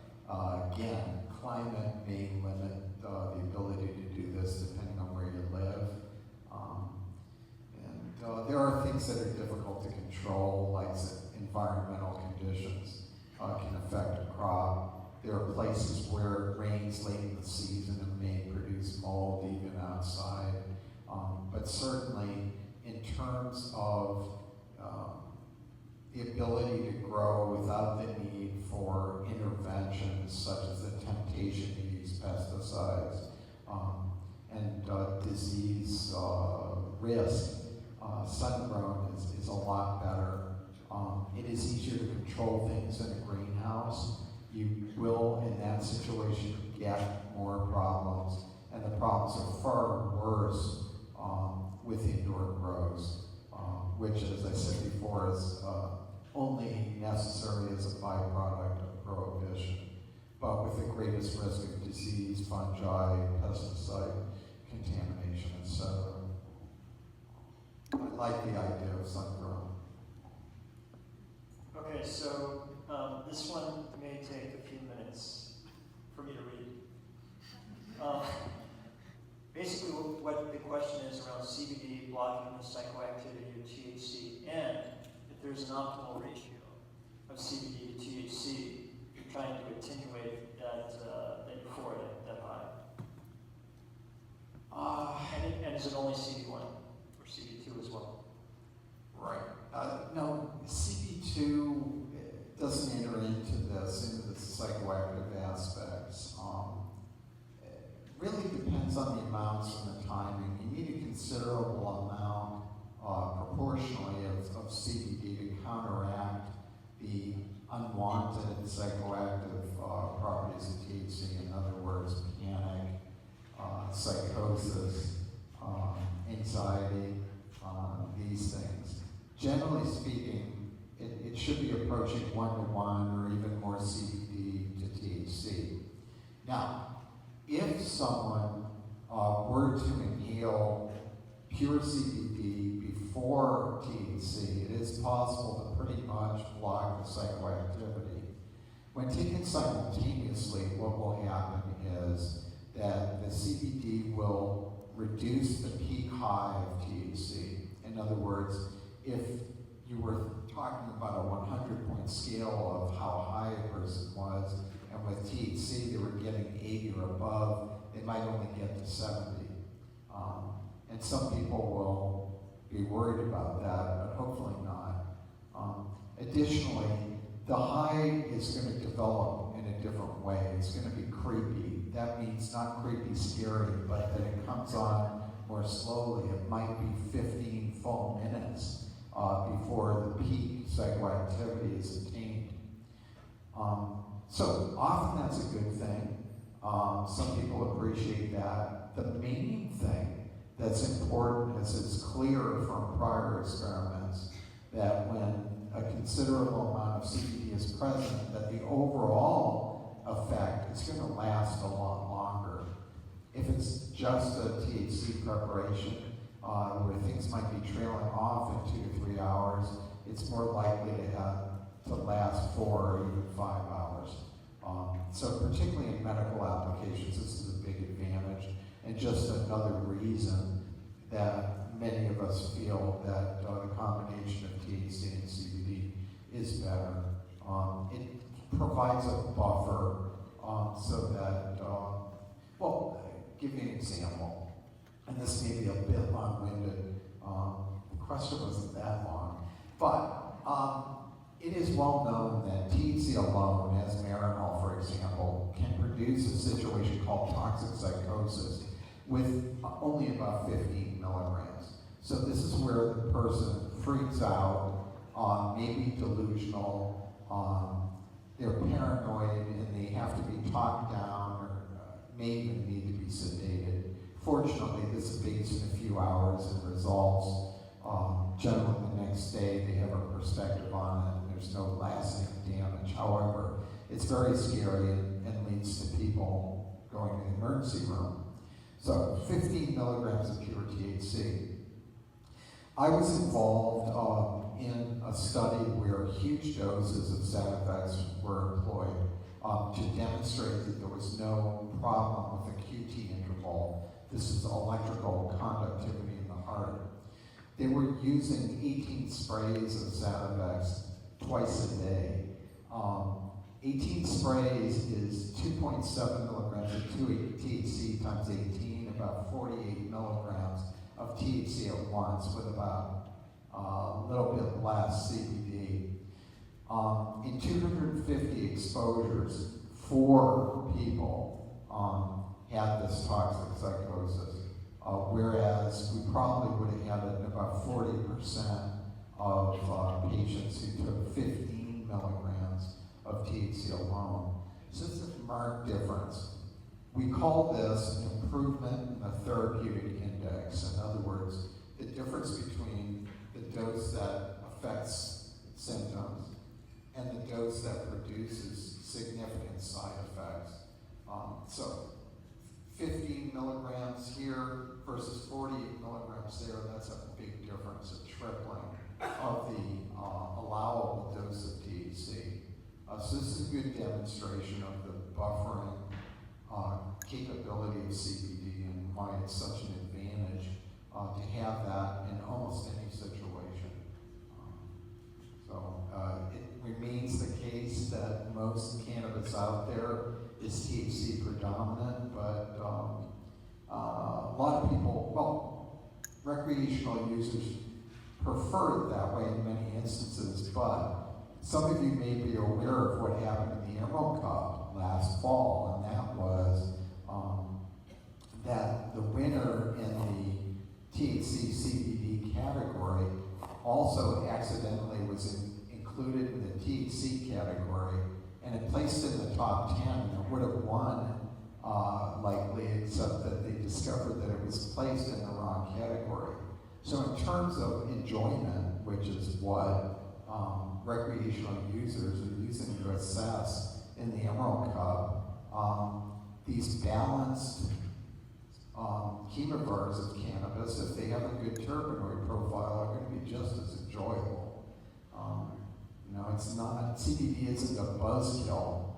again, climate may limit the ability to do this depending on where you live. There are things that are difficult to control, like environmental conditions can affect a crop. There are places where it rains late in the season and may produce mold even outside. But certainly, in terms of the ability to grow without the need for interventions such as the temptation to use pesticides and disease risk, sun-grown is a lot better. It is easier to control things in a greenhouse. You will, in that situation, get more problems, and the problems are far worse with indoor grows, which, as I said before, is only necessary as a byproduct of prohibition, but with the greatest risk of disease, fungi, pesticide contamination, etc. I like the idea of sun-grown. Okay, so this one may take a few minutes for me to read. Basically, what the question is around CBD blocking the psychoactivity of THC, and the if there's an optimal ratio of CBD to THC, you're trying to attenuate that euphoria, that high. And is it only CD1 or CD2 as well? Right. No, CB2 doesn't enter into this, into the psychoactive aspects. It really depends on the amounts and the timing. You need a considerable amount, proportionally, of CBD to counteract the unwanted psychoactive properties of THC. In other words, panic, psychosis, anxiety, these things. Generally speaking, it should be approaching 1-to-1 or even more CBD to THC. Now, if someone were to inhale pure CBD before THC, it is possible to pretty much block the psychoactivity. When taken simultaneously, what will happen is that the CBD will reduce the peak high of THC. In other words, if you were talking about a 100-point scale of how high a person was, and with THC they were getting 80 or above, they might only get to 70. And some people will be worried about that, but hopefully not. Additionally, the high is going to develop in a different way. It's going to be creepy. That means not creepy scary, but that it comes on more slowly. It might be 15 full minutes before the peak psychoactivity is attained. So often that's a good thing. Some people appreciate that. The main thing that's important is it's clear from prior experiments that when a considerable amount of CBD is present, that the overall effect is going to last a lot longer. If it's just a THC preparation, where things might be trailing off in 2 to 3 hours, it's more likely to last 4 or even 5 hours. So particularly in medical applications, this is a big advantage, and just another reason that many of us feel that the combination of THC and CBD is better. It provides a buffer so that, well, give you an example, and this may be a bit long-winded. The question wasn't that long, but it is well known that THC alone, as Marinol, for example, can produce a situation called toxic psychosis with only about 15 milligrams. So this is where the person freaks out, maybe delusional, they're paranoid, and they have to be talked down, or may even need to be sedated. Fortunately, this abates in a few hours and resolves. Generally the next day they have a perspective on it, and there's no lasting damage. However, it's very scary and leads to people going to the emergency room. So 15 milligrams of pure THC. I was involved in a study where huge doses of side effects were employed to demonstrate that there was no problem with the QT interval. This is electrical conductivity in the heart. They were using 18 sprays of Sativex twice a day. 18 sprays is 2.7 milligrams of THC times 18, about 48 milligrams of THC at once, with about a little bit less CBD. In 250 exposures, 4 people had this toxic psychosis. Whereas we probably would have had it in about 40% of patients who took 15 milligrams of THC alone. So it's a marked difference. We call this improvement in the therapeutic index. In other words, the difference between the dose that affects symptoms and the dose that produces significant side effects. So 15 milligrams here versus 48 milligrams there, that's a big difference, a tripling of the allowable dose of THC. So this is a good demonstration of the buffering capability of CBD and why it's such an advantage to have that in almost any situation. It remains the case that most cannabis out there is THC predominant, but a lot of people, well, recreational users prefer it that way in many instances, but some of you may be aware of what happened in the Emerald Cup last fall, and that was that the winner in the THC CBD category also accidentally was included in the THC category, and it placed in the top 10, and it would have won likely, except that they discovered that it was placed in the wrong category. So in terms of enjoyment, which is what recreational users are using to assess in the Emerald Cup, these balanced chemovars of cannabis, if they have a good terpenoid profile, are going to be just as enjoyable. It's not, CBD isn't a buzzkill.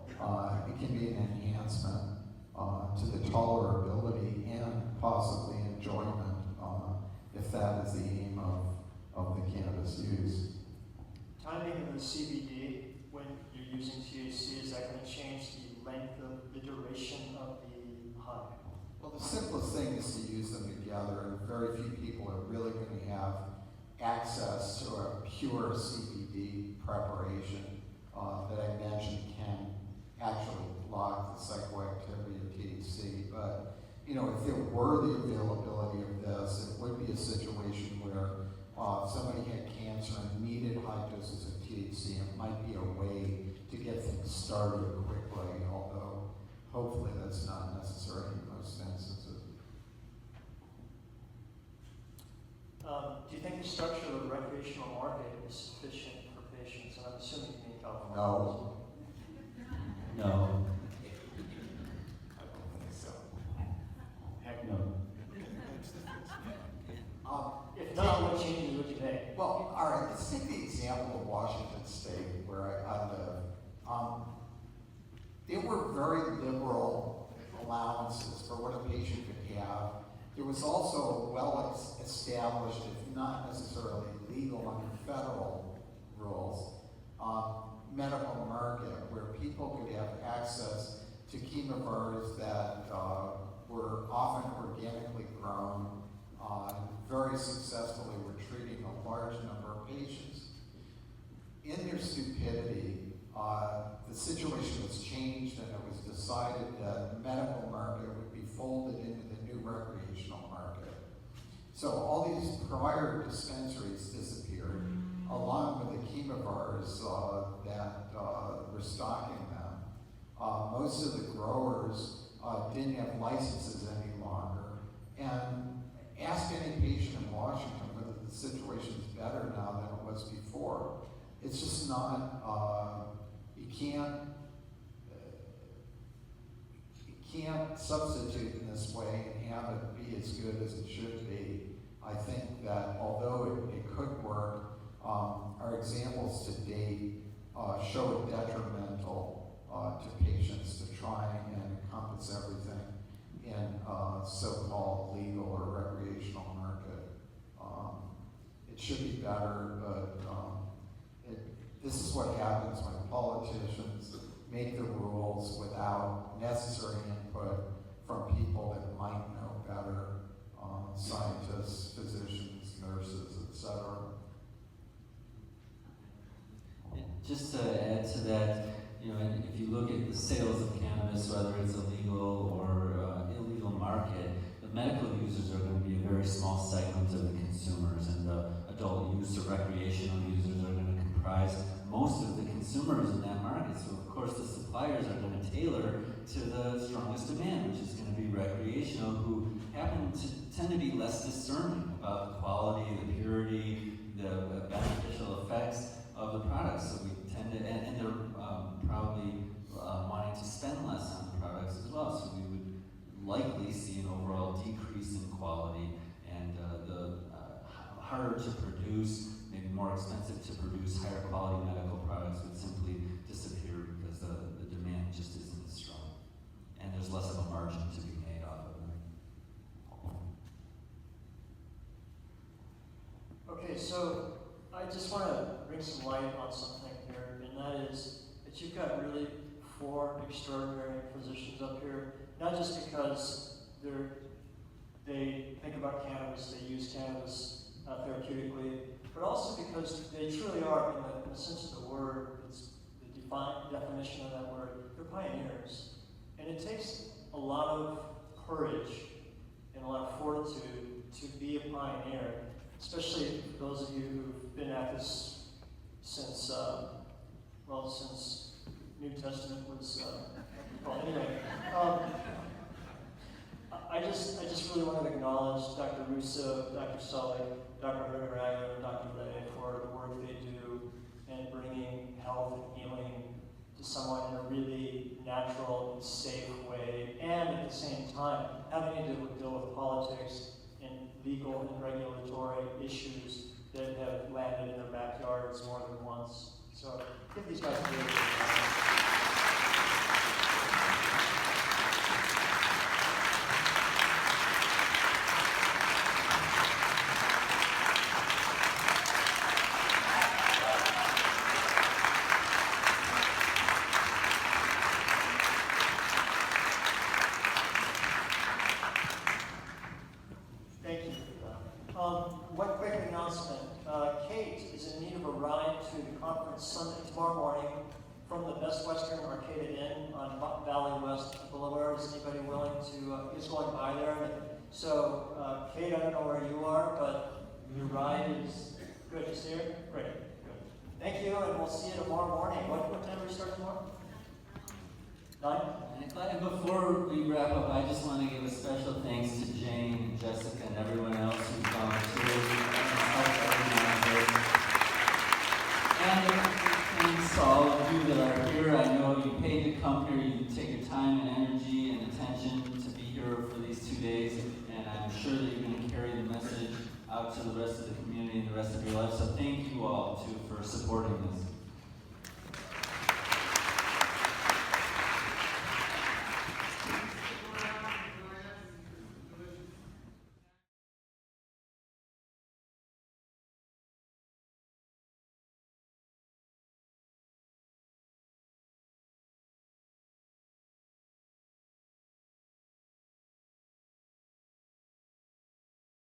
It can be an enhancement to the tolerability and possibly enjoyment, if that is the aim of the cannabis use. Timing of the CBD when you're using THC, is that going to change the length of the duration of the high? Well, the simplest thing is to use them together, and very few people are really going to have access to a pure CBD preparation that I mentioned can actually block the psychoactivity of THC. But, if there were the availability of this, it would be a situation where somebody had cancer and needed high doses of THC. It might be a way to get things started quickly, although hopefully that's not necessary in most instances. Do you think the structure of the recreational market is sufficient for patients? And I'm assuming you mean California. No. No. I don't think so. Heck no. If not, what changes would you make? Well, all right, let's take the example of Washington State, where I live. There were very liberal allowances for what a patient could have. There was also a well-established, if not necessarily legal under federal rules, medical market where people could have access to chemovars that were often organically grown, very successfully were treating a large number of patients. In their stupidity, the situation was changed, and it was decided that the medical market would be folded into the new recreational market. So all these prior dispensaries disappeared, along with the chemovars that were stocking them. Most of the growers didn't have licenses any longer. And ask any patient in Washington whether the situation is better now than it was before. It's just not, you can't substitute in this way and have it be as good as it should be. I think that although it could work, our examples to date show it detrimental to patients to try and encompass everything in so-called legal or recreational market. It should be better, but this is what happens when politicians make the rules without necessary input from people that might know better, scientists, physicians, nurses, etc. Just to add to that, if you look at the sales of cannabis, whether it's a legal or illegal market, the medical users are going to be a very small segment of the consumers, and the adult use or recreational users are going to comprise most of the consumers in that market. So of course the suppliers are going to tailor to the strongest demand, which is going to be recreational, who happen to tend to be less discerning about the quality, the purity, the beneficial effects of the products. So we tend to, and they're probably wanting to spend less on the products as well. So we would likely see an overall decrease in quality, and the harder to produce, maybe more expensive to produce, higher quality medical products would simply disappear because the demand just isn't as strong. And there's less of a margin to be made off of them. Okay, so I just want to bring some light on something that you've got really 4 extraordinary physicians up here, not just because they think about cannabis, they use cannabis therapeutically, but also because they truly are, in the sense of the word, it's the definition of that word, they're pioneers. And it takes a lot of courage and a lot of fortitude to be a pioneer, especially for those of you who've been at this since, since New Testament was, well, anyway. I just really want to acknowledge Dr. Russo, Dr. Sulak, Dr. Hergenrather, and Dr. Lay for the work they do in bringing health and healing to someone in a really natural and safe way, and at the same time having to deal with politics and legal and regulatory issues that have landed in their backyards more than once. So give these guys a big applause. One quick announcement. Kate is in need of a ride to the conference Sunday, tomorrow morning, from the Best Western Arcade Inn on Valley West Boulevard. Is anybody willing to, is going by there? So, Kate, I don't know where you are, but your ride is good. You see her? Great. Good. Thank you, and we'll see you tomorrow morning. What time do we start tomorrow? 9? And before we wrap up, I just want to give a special thanks to Jane, Jessica, and everyone else who's volunteered and helped organize it. And thanks to all of you that are here. I know you paid to come here. You take your time and energy and attention to be here for these 2 days. And I'm sure that you're going to carry the message out to the rest of the community and the rest of your life. So thank you all, too, for supporting this.